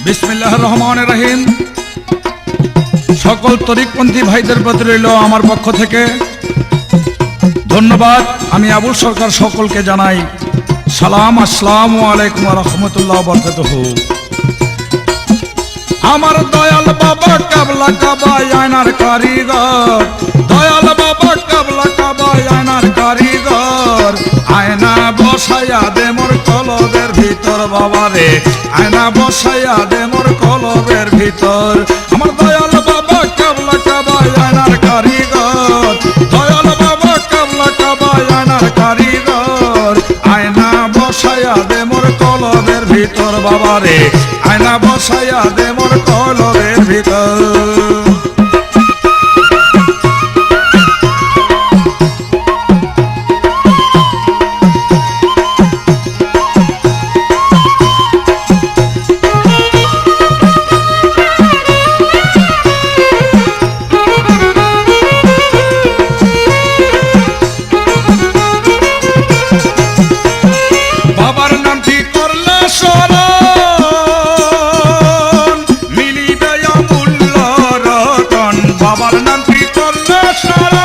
বিসমিল্লাহির রহমানির রহিম। সকল তরিকপন্থী ভাইদের প্রতি রইল আমার পক্ষ থেকে ধন্যবাদ। আমি আবুল সরকার সকলকে জানাই সালাম, আসসালামু আলাইকুম ওয়া রাহমাতুল্লাহি ওয়া বারাকাতুহু। আমার দয়াল বাবা কাবলা কাবা আয়নার কারিগর, দয়াল বাবা কাবলা কাবা আয়নার কারিগর। আয়না বসাইয়া দে মোর কলবের ভিতর বাবা রে, আয়না বসাইয়া দে মোর কলবের ভিতর। আমার দয়াল বাবা কাবলা কাবা আয়নার কারিগর, দয়াল বাবা কাবলা কাবা আয়নার কারিগর। আয়না বসাইয়া দে মোর কলবের ভিতর বাবা রে, আয়না বসাইয়া দে মোর কলবের ভিতর। বাবার নাম ঠিক করলে স্মরণ মিলিবে অমূল্য রতন, বাবার নাম ঠিক করলে স্মরণ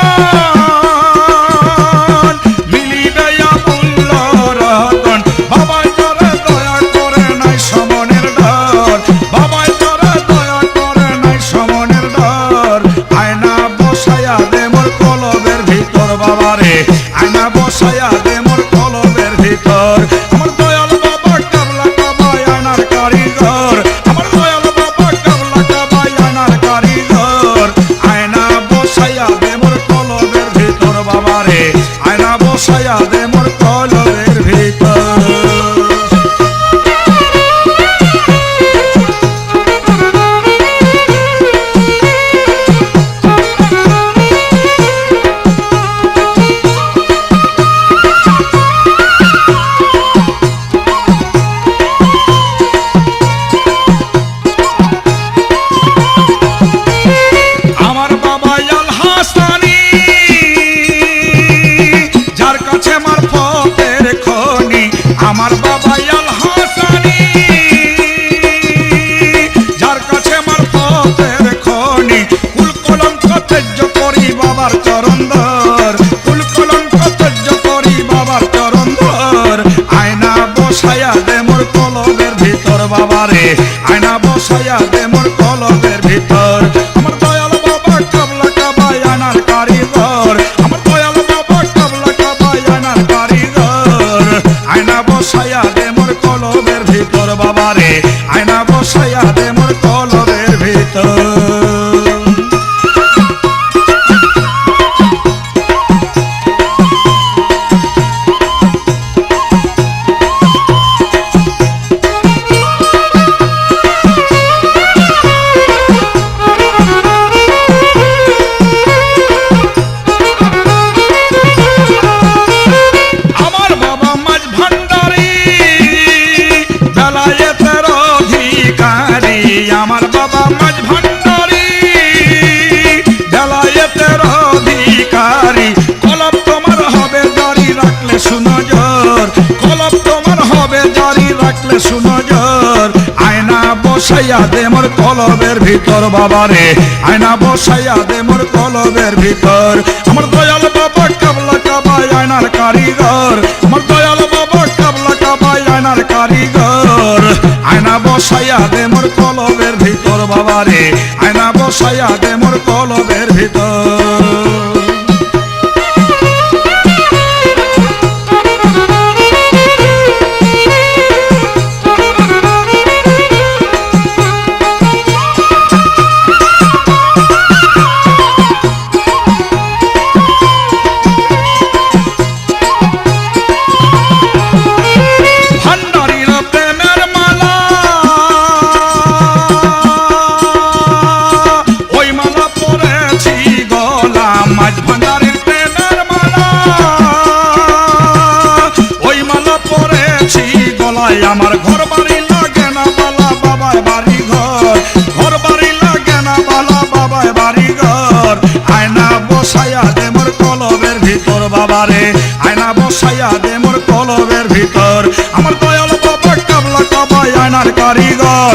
মিলিবে অমূল্য রতন। বাবাই তোরে দয়া করে নাই সমনের ডর, বাবাই তোরে দয়া করে নাই সমনের ডর। আয়না বসাইয়া দে মোর কলবের ভিতর বাবা রে, আয়না বসাইয়া দে মোর কলবের ভিতর। আমার দয়াল বাবা কাবলা কাবা আয়নার কারিগর, আমার দয়াল বাবা কাবলা কাবা আয়নার কারিগর। আয়না বসাইয়া দে মোর কলবের ভিতর বাবা রে, আয়না বসাইয়া দে মোর কলবের ভিতর। আমার বাবা আল হাসানি, যার কাছে মারফতের খনি। আমার বাবা আল হাসানি, যার কাছে মারফতের খনি। কুল কলঙ্ক ত্যায্য করি বাবার চরণ ধর, কুল কলঙ্ক ত্যায্য করি বাবার চরণ ধর। আয়না বসাইয়া দে মোর কলবের ভিতর বাবা রে, আয়না বসাইয়া দে মোর কলবের ভিতর। আমার দয়াল বাবা কাবলা কাবা আয়নার কারিগর, আমার দয়াল বাবা কাবলা কাবা আয়নার কারিগর। আয়না বসাইয়া দে মোর কলবের ভিতর বাবা রে, আয়না বসাইয়া দে মোর কলবের ভিতর। আমার বাবা মাঝ ভান্ডারি বেলায়েতের অধিকারী, আমার বাবা মাঝ ভান্ডারি বেলায়েতের অধিকারী। কলব তোমার হবে জারি রাখলে সুনজর, কলব তোমার হবে জারি রাখলে সুনজর। আয়না বসাইয়া দে মোর কলবের ভিতর বাবা রে, আয়না বসাইয়া দে মোর কলবের ভিতর। আমার দয়াল বাবা কাবলা কাবা আয়নার কারিগর, আমার দয়াল বাবা কাবলা কাবা আয়নার কারিগর। আয়না বসাইয়া দে মোর কলবের ভিতর বাবা রে, আয়না বসাইয়া দে মোর কলবের ভিতর। ভান্ডারির প্রেমের মালা, ওই মালা পরেছি গলা। মাঝ ভান্ডারির প্রেমের মালা, ওই মালা পরেছি গলায়। আমার ঘর বাড়ি লাগে না বালা বাবার বাড়ি ঘর, ঘর বাড়ি লাগে না বালা বাবার বাড়ি ঘর। আয়না বসাইয়া দে মোর কলবের ভিতর বাবা রে, আয়না বসাইয়া দে মোর কলবের ভিতর। আমার দয়াল বাবা কাবলা কাবা আয়নার কারিগর,